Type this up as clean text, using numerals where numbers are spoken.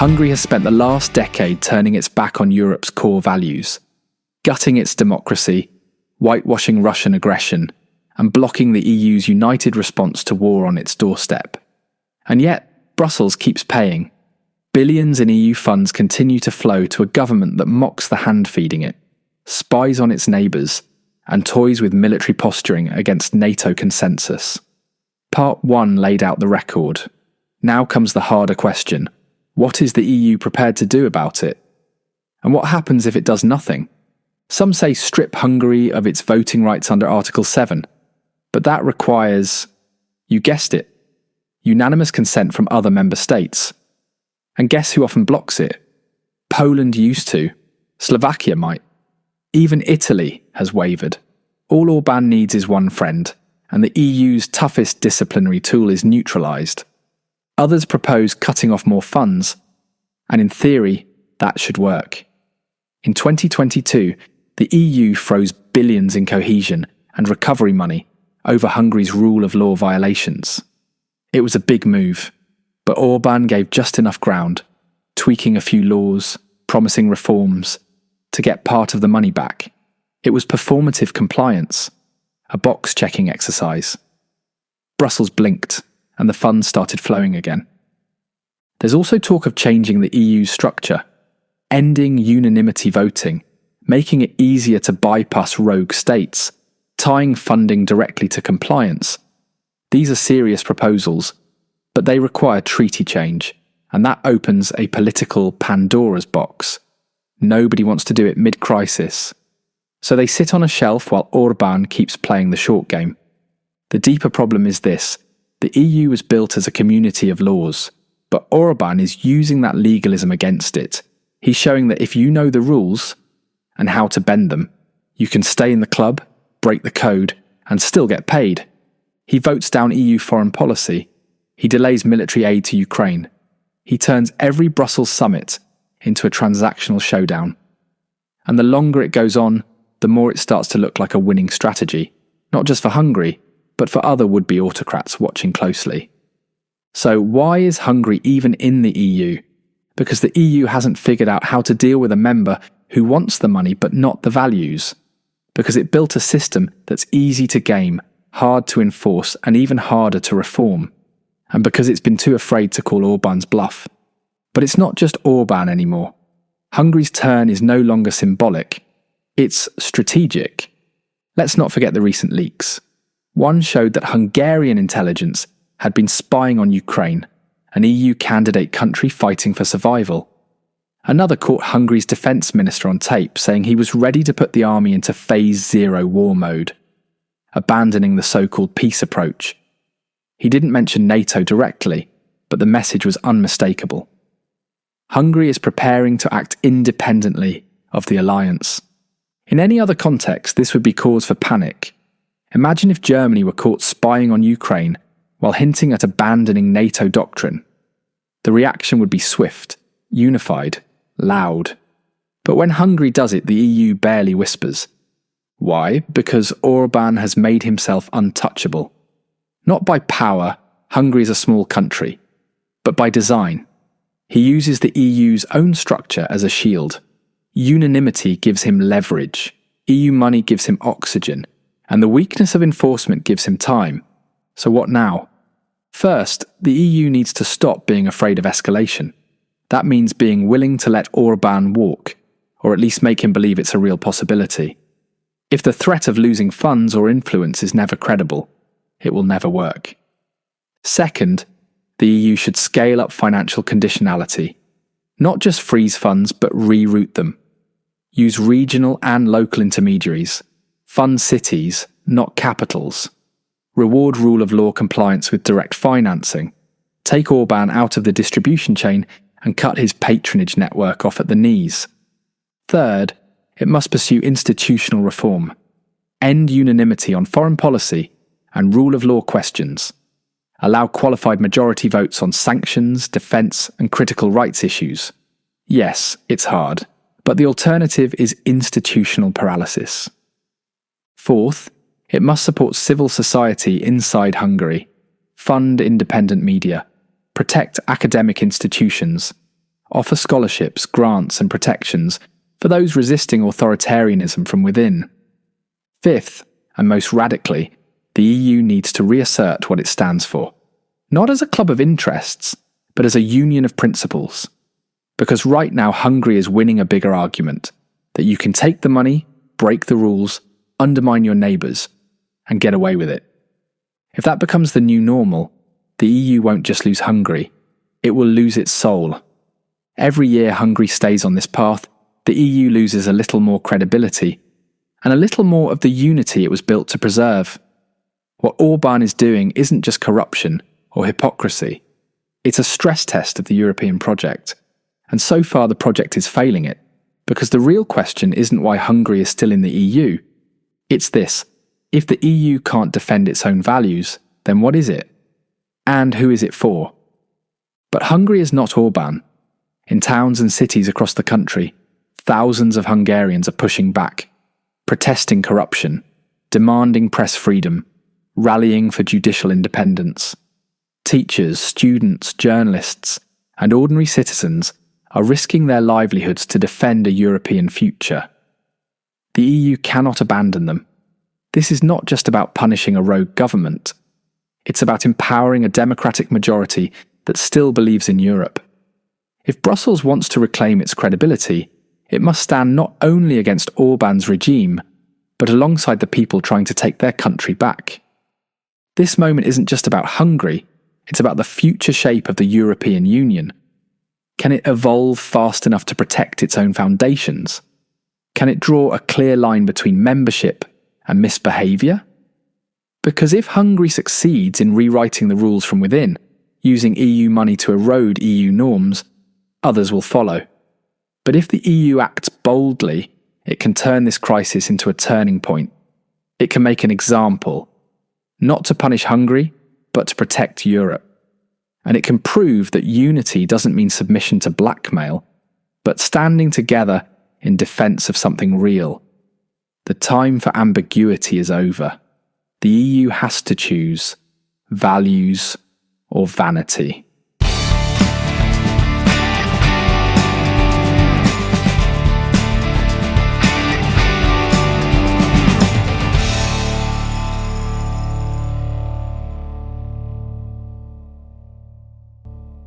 Hungary has spent the last decade turning its back on Europe's core values, gutting its democracy, whitewashing Russian aggression, and blocking the EU's united response to war on its doorstep. And yet, Brussels keeps paying. Billions in EU funds continue to flow to a government that mocks the hand feeding it, spies on its neighbours, and toys with military posturing against NATO consensus. Part 1 laid out the record. Now comes the harder question. What is the EU prepared to do about it? And what happens if it does nothing? Some say strip Hungary of its voting rights under Article 7, but that requires, you guessed it, unanimous consent from other member states. And guess who often blocks it? Poland used to. Slovakia might. Even Italy has wavered. All Orbán needs is one friend, and the EU's toughest disciplinary tool is neutralised. Others propose cutting off more funds, and in theory, that should work. In 2022, the EU froze billions in cohesion and recovery money over Hungary's rule of law violations. It was a big move, but Orbán gave just enough ground, tweaking a few laws, promising reforms, to get part of the money back. It was performative compliance, a box-checking exercise. Brussels blinked, and the funds started flowing again. There's also talk of changing the EU's structure, ending unanimity voting, making it easier to bypass rogue states, tying funding directly to compliance. These are serious proposals, but they require treaty change, and that opens a political Pandora's box. Nobody wants to do it mid-crisis. So they sit on a shelf while Orbán keeps playing the short game. The deeper problem is this. The EU was built as a community of laws, but Orbán is using that legalism against it. He's showing that if you know the rules and how to bend them, you can stay in the club, break the code, and still get paid. He votes down EU foreign policy. He delays military aid to Ukraine. He turns every Brussels summit into a transactional showdown. And the longer it goes on, the more it starts to look like a winning strategy, not just for Hungary, but for other would-be autocrats watching closely. So why is Hungary even in the EU? Because the EU hasn't figured out how to deal with a member who wants the money but not the values. Because it built a system that's easy to game, hard to enforce, and even harder to reform. And because it's been too afraid to call Orbán's bluff. But it's not just Orbán anymore. Hungary's turn is no longer symbolic. It's strategic. Let's not forget the recent leaks. One showed that Hungarian intelligence had been spying on Ukraine, an EU candidate country fighting for survival. Another caught Hungary's defence minister on tape saying he was ready to put the army into Phase 0 war mode, abandoning the so-called peace approach. He didn't mention NATO directly, but the message was unmistakable. Hungary is preparing to act independently of the alliance. In any other context, this would be cause for panic. Imagine if Germany were caught spying on Ukraine while hinting at abandoning NATO doctrine. The reaction would be swift, unified, loud. But when Hungary does it, the EU barely whispers. Why? Because Orbán has made himself untouchable. Not by power, Hungary is a small country, but by design. He uses the EU's own structure as a shield. Unanimity gives him leverage, EU money gives him oxygen, and the weakness of enforcement gives him time. So what now? First, the EU needs to stop being afraid of escalation. That means being willing to let Orbán walk, or at least make him believe it's a real possibility. If the threat of losing funds or influence is never credible, it will never work. Second, the EU should scale up financial conditionality. Not just freeze funds, but reroute them. Use regional and local intermediaries. Fund cities, not capitals. Reward rule of law compliance with direct financing. Take Orbán out of the distribution chain and cut his patronage network off at the knees. Third, it must pursue institutional reform. End unanimity on foreign policy and rule of law questions. Allow qualified majority votes on sanctions, defence, and critical rights issues. Yes, it's hard, but the alternative is institutional paralysis. Fourth, it must support civil society inside Hungary, fund independent media, protect academic institutions, offer scholarships, grants, and protections for those resisting authoritarianism from within. Fifth, and most radically, the EU needs to reassert what it stands for, not as a club of interests, but as a union of principles. Because right now Hungary is winning a bigger argument, that you can take the money, break the rules, undermine your neighbours, and get away with it. If that becomes the new normal, the EU won't just lose Hungary, it will lose its soul. Every year Hungary stays on this path, the EU loses a little more credibility, and a little more of the unity it was built to preserve. What Orbán is doing isn't just corruption or hypocrisy, it's a stress test of the European project. And so far the project is failing it, because the real question isn't why Hungary is still in the EU. It's this: if the EU can't defend its own values, then what is it? And who is it for? But Hungary is not Orbán. In towns and cities across the country, thousands of Hungarians are pushing back, protesting corruption, demanding press freedom, rallying for judicial independence. Teachers, students, journalists, and ordinary citizens are risking their livelihoods to defend a European future. The EU cannot abandon them. This is not just about punishing a rogue government. It's about empowering a democratic majority that still believes in Europe. If Brussels wants to reclaim its credibility, it must stand not only against Orbán's regime, but alongside the people trying to take their country back. This moment isn't just about Hungary, it's about the future shape of the European Union. Can it evolve fast enough to protect its own foundations? Can it draw a clear line between membership and misbehaviour? Because if Hungary succeeds in rewriting the rules from within, using EU money to erode EU norms, others will follow. But if the EU acts boldly, it can turn this crisis into a turning point. It can make an example, not to punish Hungary, but to protect Europe. And it can prove that unity doesn't mean submission to blackmail, but standing together in defence of something real. The time for ambiguity is over. The EU has to choose values or vanity.